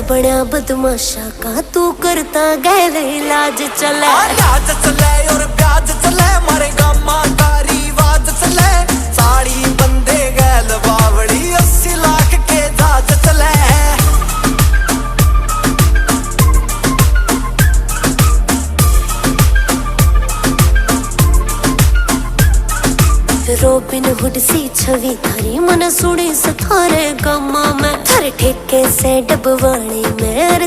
बड़ा बदमाशा का तू करता गैर इलाज चले राज चले और प्याज चले मारे गामा का रिवाज चले साड़ी बंदे गैल बावड़ी 80 लाख के जहाज चले रोबिन हुड सी छवि थारी मन सुड़ी सथारे गमा में थारे ठेके से डबवाणी में